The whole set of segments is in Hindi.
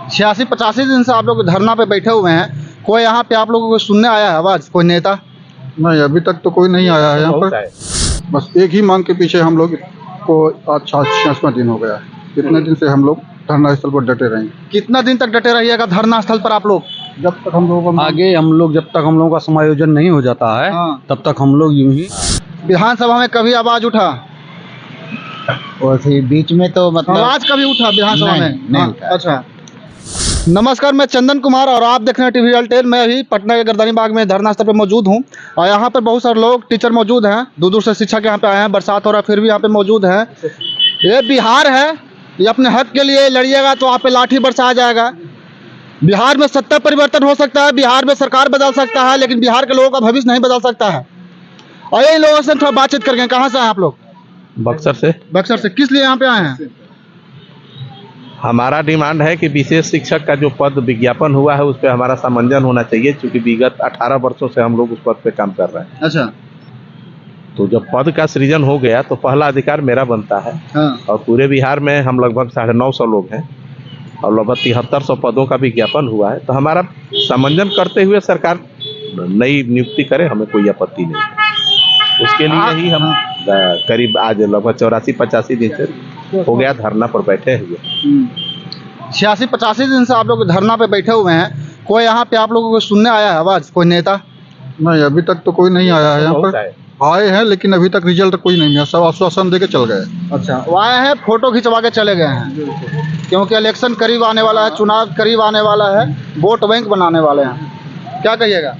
86-85 दिन से आप लोग धरना पे बैठे हुए हैं, कोई यहाँ पे आप लोगों को सुनने आया है आवाज, कोई नेता? नहीं, अभी तक तो कोई नहीं आया है यहाँ पर। बस एक ही मांग के पीछे हम लोग को आज 86वां दिन हो गया है। इतने दिन से हम लोग धरना स्थल पर डटे रहेंगे। कितना दिन तक डटे रहिएगा धरना स्थल पर आप लोग? जब तक हम लोगों को जब तक हम लोगों का समायोजन नहीं हो जाता है, तब तक हम लोग यूं ही। विधानसभा में कभी आवाज उठा? वैसे बीच में तो मतलब आवाज कभी उठा विधानसभा में? नहीं उठा। अच्छा, नमस्कार, मैं चंदन कुमार और आप देख रहे हैं टीवी रियल। मैं अभी पटना के गर्दनी बाग में धरना स्थल पर मौजूद हूं और यहाँ पर बहुत सारे लोग, टीचर मौजूद हैं, दूर दूर से शिक्षक यहाँ पे आए हैं। बरसात हो रहा है फिर भी यहाँ पे मौजूद हैं। ये बिहार है, ये अपने हक के लिए लड़िएगा तो आप पे लाठी बरसाया जाएगा। बिहार में सत्ता परिवर्तन हो सकता है, बिहार में सरकार बदल सकता है, लेकिन बिहार के लोगों का भविष्य नहीं बदल सकता है। और यही लोगों से थोड़ा बातचीत करके, कहाँ से हैं आप लोग? बक्सर से। बक्सर से। किस लिए यहाँ पे आए हैं? हमारा डिमांड है कि विशेष शिक्षक का जो पद विज्ञापन हुआ है उस पर हमारा सामंजन होना चाहिए, क्योंकि विगत 18 वर्षों से हम लोग उस पद पे काम कर रहे हैं। अच्छा, तो जब पद का सृजन हो गया तो पहला अधिकार मेरा बनता है। और पूरे बिहार में हम लगभग 950 लोग हैं और लगभग 7300 पदों का विज्ञापन हुआ है। तो हमारा सामंजन करते हुए सरकार नई नियुक्ति करे, हमें कोई आपत्ति नहीं। उसके लिए ही हम करीब आज लगभग 84-85 दिन से हो गया धरना पर बैठे हुए। 86-85 दिन से आप लोग धरना पे बैठे हुए हैं, कोई यहाँ पे आप लोगों को सुनने आया है आवाज, कोई नेता? नहीं, अभी तक तो कोई नहीं आया है यहाँ पर। आए हैं लेकिन अभी तक रिजल्ट कोई नहीं मिला, सब आश्वासन दे के चल गए। अच्छा, वो आए हैं, फोटो खिंचवा के चले गए हैं, क्योंकि इलेक्शन करीब आने वाला है, चुनाव करीब आने वाला है, वोट बैंक बनाने वाले हैं। क्या कहिएगा?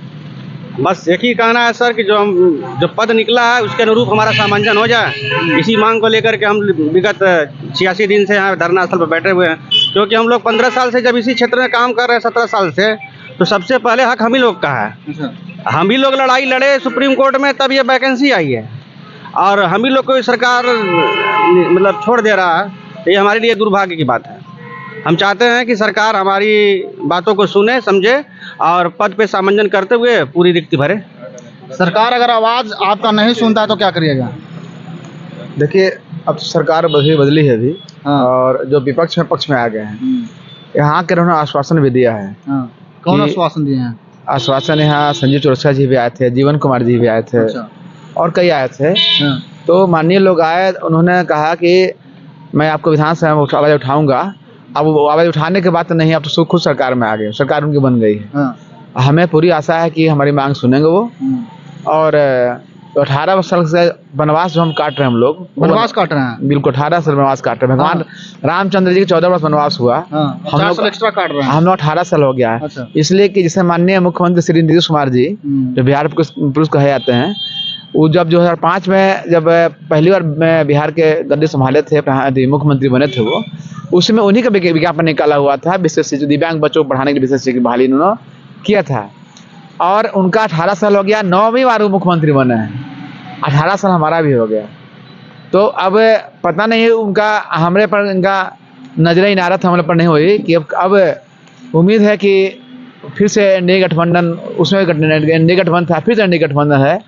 बस एक ही कहना है सर कि जो पद निकला है उसके अनुरूप हमारा सामंजन हो जाए। इसी मांग को लेकर के हम विगत 86 दिन से यहाँ धरना स्थल पर बैठे हुए हैं, क्योंकि हम लोग 15 साल से जब इसी क्षेत्र में काम कर रहे हैं, 17 साल से, तो सबसे पहले हक हम ही लोग का है। हम ही लोग लड़ाई लड़े सुप्रीम कोर्ट में, तब ये वैकेंसी आई है, और हम ही लोग को सरकार मतलब छोड़ दे रहा है। ये हमारे लिए दुर्भाग्य की बात है। हम चाहते हैं कि सरकार हमारी बातों को सुने, समझे और पद पे सामंजन करते हुए पूरी रिक्ति भरे। सरकार अगर आवाज आपका नहीं सुनता है तो क्या करिएगा? देखिए, अब सरकार बदली है अभी, और जो विपक्ष में पक्ष में आ गए हैं, यहाँ के उन्होंने आश्वासन भी दिया है। कौन आश्वासन दिए हैं? आश्वासन यहाँ संजीव चौरसिया जी भी आए थे, जीवन कुमार जी भी आए थे। अच्छा। और कई आए थे। तो माननीय लोग आए, उन्होंने कहा कि मैं आपको विधानसभा में आवाज उठाऊंगा। अब वो आवाज उठाने के बाद तो नहीं, अब तो खुद सरकार में आ गए, सरकार उनकी बन गई है। हमें पूरी आशा है कि हमारी मांग सुनेंगे वो। और 18 साल से वनवास जो हम काट रहे हैं, हम लोग वनवास काट रहे हैं। बिल्कुल 18 साल वनवास काट रहे हैं। भगवान रामचंद्र जी के 14 वर्ष वनवास हुआ, हम लोग एक्स्ट्रा काट रहे हैं। हम लोग 18 साल हो गया है। अच्छा। इसलिए कि जैसे माननीय मुख्यमंत्री श्री नीतीश कुमार जी, जो बिहार पुलिस कहे जाते हैं, वो जब 2005 में जब पहली बार बिहार के गद्दी संभाले थे, मुख्यमंत्री बने थे, वो उसमें उन्हीं का विज्ञापन निकाला हुआ था, विशेष दिव्यांग बच्चों को पढ़ाने के विशेष की बहाली उन्होंने किया था। और उनका 18 साल हो गया, 9वीं बार वो मुख्यमंत्री बने हैं। 18 साल हमारा भी हो गया। तो अब पता नहीं उनका हमरे पर इनका नजर इनारत हमरे पर नहीं हुई कि अब उम्मीद है कि फिर से एनडीए गठबंधन, उसमें एनडीए गठबंधन था, फिर से एनडीए गठबंधन है।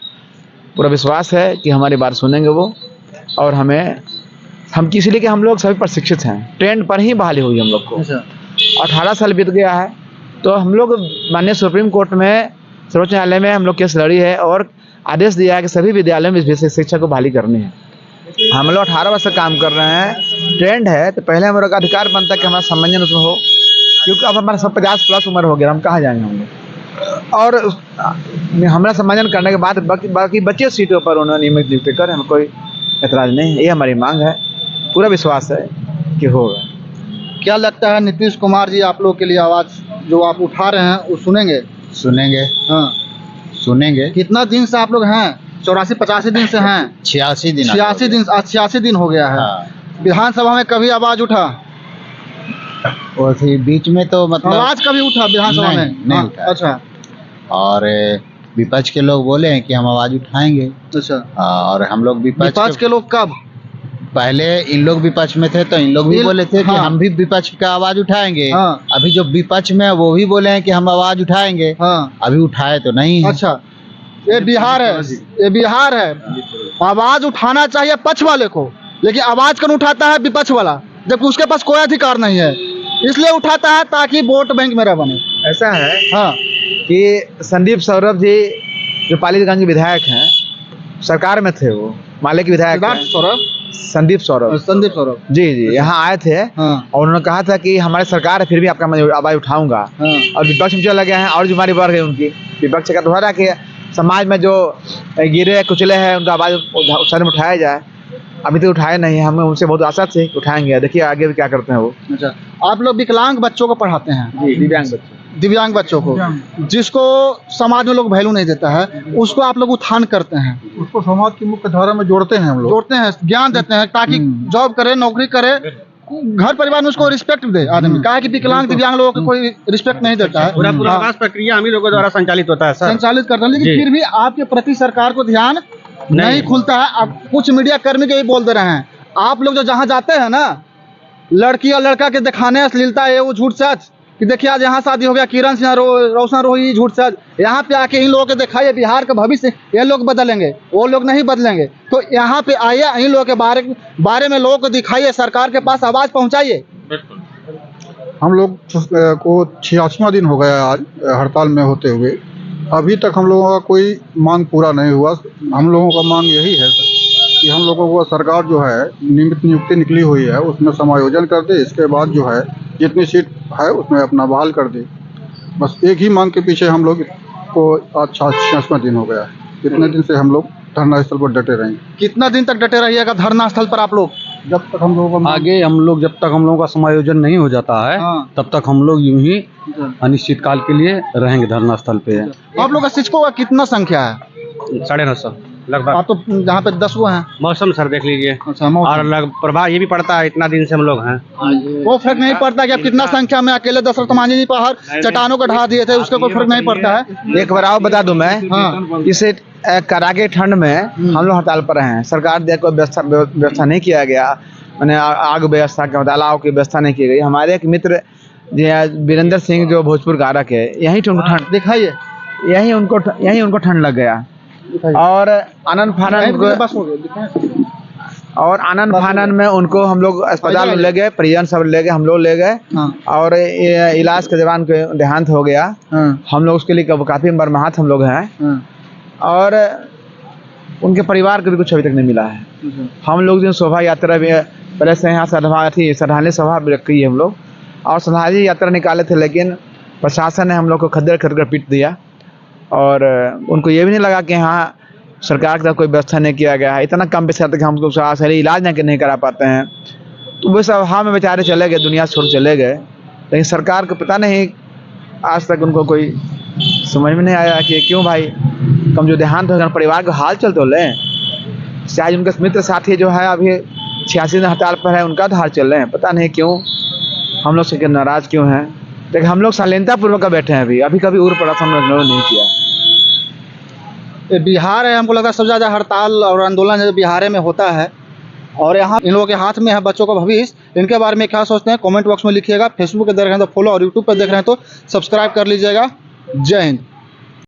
पूरा विश्वास है कि हमारी बात सुनेंगे वो, और हम इसलिए कि हम लोग सभी प्रशिक्षित हैं, ट्रेंड पर ही बहाली हुई हम लोग को। 18 साल बीत गया है, तो हम लोग माननीय सुप्रीम कोर्ट में, सर्वोच्च न्यायालय में हम लोग केस लड़ी है और आदेश दिया है कि सभी विद्यालयों में विशेष शिक्षा को बहाली करनी है। हम लोग 18 वर्ष से काम कर रहे हैं, ट्रेंड है, तो पहले हमारा का अधिकार बनता है कि हमारा सम्मानजन उसमें हो, क्योंकि अब हमारा 50+ उम्र हो गया, हम कहाँ जाएंगे हम लोग। और हमारा सम्मानजन करने के बाद बाकी बचे सीटों पर उन्होंने नियमित नियुक्ति कर, हमें कोई एतराज नहीं है। ये हमारी मांग है, पूरा विश्वास है कि होगा। क्या लगता है नीतीश कुमार जी आप लोग के लिए आवाज जो आप उठा रहे हैं वो सुनेंगे? सुनेंगे। कितना दिन से आप लोग हैं? 84-85 दिन से हैं। 86 दिन। 86 दिन हो गया है। विधानसभा में कभी आवाज उठा? वैसे बीच में तो मतलब आवाज कभी उठा विधानसभा में? नहीं उठा। अच्छा। और विपक्ष के लोग बोले हैं कि हम आवाज उठाएंगे। अच्छा। और हम लोग विपक्ष के लोग कब? पहले इन लोग विपक्ष में थे तो इन लोग भी बोले थे कि हम भी विपक्ष का आवाज उठाएंगे। अभी जो विपक्ष में वो भी बोले हैं कि हम आवाज उठाएंगे। अभी उठाए तो नहीं है। अच्छा, ये बिहार है, ये बिहार है। आवाज उठाना चाहिए पक्ष वाले को, लेकिन आवाज कौन उठाता है? विपक्ष वाला, जबकि उसके पास कोई अधिकार नहीं है। इसलिए उठाता है ताकि वोट बैंक मेरा बने। ऐसा है हाँ कि संदीप सौरभ जी जो पालीगंज के विधायक हैं, सरकार में थे, वो माले के विधायक हैं। संदीप सौरभ संदीप सौरभ जी जी यहाँ आए थे हाँ और उन्होंने कहा था कि हमारी सरकार है फिर भी आपका मैं आवाज उठाऊंगा। हाँ और विपक्ष में चले गए हैं और जुम्मेदारी बढ़ गई उनकी। विपक्ष का तो हो रहा है कि समाज में जो गिरे कुचले हैं उनका आवाज सर में उठाया जाए। अभी तक उठाए नहीं, हमें उनसे बहुत आशा थी उठाएंगे, देखिए आगे भी क्या करते हैं वो। अच्छा, आप लोग विकलांग बच्चों को पढ़ाते हैं, जी दिव्यांग बच्चे, दिव्यांग बच्चों को, जिसको समाज में लोग वैल्यू नहीं देता है, उसको आप लोग उत्थान करते हैं, उसको समाज की मुख्य धारा में जोड़ते हैं हम लोग। जोड़ते हैं, ज्ञान देते हैं ताकि जॉब करे, नौकरी करे, घर परिवार में उसको रिस्पेक्ट दे आदमी। कहा कि विकलांग दिव्यांग लोगों को कोई रिस्पेक्ट नहीं देता है। पूरा हाँ, विकास प्रक्रिया हम ही लोगों द्वारा संचालित होता है सर। संचालित करते हैं, लेकिन जी। फिर भी आपके प्रति सरकार को ध्यान नहीं खुलता है। अब कुछ मीडिया कर्मी के भी बोल दे रहे हैं, आप लोग जो जहाँ जाते हैं ना, लड़की और लड़का के दिखाने अश्लीलता है, वो झूठ सच कि देखिए आज यहाँ शादी हो गया, किरण सिंह रोशन रोही, झूठ सच। यहाँ पे आके इन लोगों के दिखाइए बिहार का भविष्य, ये लोग बदलेंगे, वो लोग नहीं बदलेंगे। तो यहाँ पे आइए, इन लोगों के बारे में लोगों को दिखाइए, सरकार के पास आवाज पहुँचाइए। हम लोग को 86वां दिन हो गया आज हड़ताल में होते हुए। अभी तक हम लोगों का कोई मांग पूरा नहीं हुआ। हम लोगों का मांग यही है कि हम लोगों को सरकार जो है नियमित नियुक्ति निकली हुई है उसमें समायोजन कर दे। इसके बाद जो है जितनी सीट है उसमें अपना बहाल कर दे। बस एक ही मांग के पीछे हम लोग को आज 86वां दिन हो गया है। इतने दिन से हम लोग धरना स्थल पर डटे रहेंगे। कितना दिन तक डटे रहिएगा धरना स्थल पर आप लोग? जब तक हम लोगों को आगे जब तक हम लोगों का समायोजन नहीं हो जाता है हाँ। तब तक हम लोग यूं ही अनिश्चित काल के लिए रहेंगे धरना स्थल पे। आप लोग का शिक्षकों का कितना संख्या है? 950 लगभग। आप तो यहाँ पे 10 वो हैं। मौसम सर देख लीजिए, अच्छा, और प्रभाव ये भी पड़ता है, इतना दिन से हम लोग हैं। वो फर्क नहीं पड़ता कि आप कितना संख्या में अकेले दशरथ मांझी जी पहाड़ चट्टानों को ढा दिए थे, उसका कोई फर्क नहीं पड़ता है। एक बार और बता दूं मैं, हाँ। इसे कड़ाके ठंड में हम लोग हड़ताल पर हैं। सरकार द्वारा कोई व्यवस्था नहीं किया गया, मैंने आग व्यवस्था के तालाब की व्यवस्था नहीं की गई। हमारे एक मित्र वीरेंद्र सिंह जो भोजपुर गारक है, यहीं उनको ठंड दिखाइए, यहीं उनको ठंड लग गया और आनंद फानन में उनको हम लोग अस्पताल ले गए, परिजन सब ले गए, हम लोग ले गए और इलाज के दौरान देहांत हो गया। हम लोग उसके लिए काफी मर्माहत हम लोग हैं और उनके परिवार को भी कुछ अभी तक नहीं मिला है। हम लोग जो शोभा यात्रा भी पहले से यहाँ श्रद्धांजलि सभा भी रखी है हम लोग, और श्रद्धांजलि यात्रा निकाले थे, लेकिन प्रशासन ने हम लोग को खद्दर कर पीट दिया और उनको ये भी नहीं लगा कि हाँ सरकार की तरफ कोई व्यवस्था नहीं किया गया है। इतना कम पैसा तक हम सही इलाज नहीं करा पाते हैं, तो वो सब हाँ में बेचारे चले गए, दुनिया छोड़ चले गए। लेकिन सरकार को पता नहीं, आज तक उनको कोई समझ में नहीं आया कि क्यों भाई कम जो देहांत हो गया, परिवार का हाल चल तो लें। शायद उनके मित्र साथी जो है अभी 86 दिन हड़ताल पर है, उनका तो हाल चल रहे हैं, पता नहीं क्यों हम लोग से नाराज क्यों हैं। लेकिन हम लोग शालीनता पूर्वक बैठे हैं, अभी कभी उड़ पड़ा हम लोग नहीं किया। ये बिहार है, हमको लगता है सबसे ज़्यादा हड़ताल और आंदोलन जो बिहार में होता है, और यहाँ इन लोगों के हाथ में है बच्चों का भविष्य। इनके बारे में क्या सोचते हैं कमेंट बॉक्स में लिखिएगा। फेसबुक पे देख रहे हैं तो फॉलो और यूट्यूब पर देख रहे हैं तो सब्सक्राइब कर लीजिएगा। जय हिंद।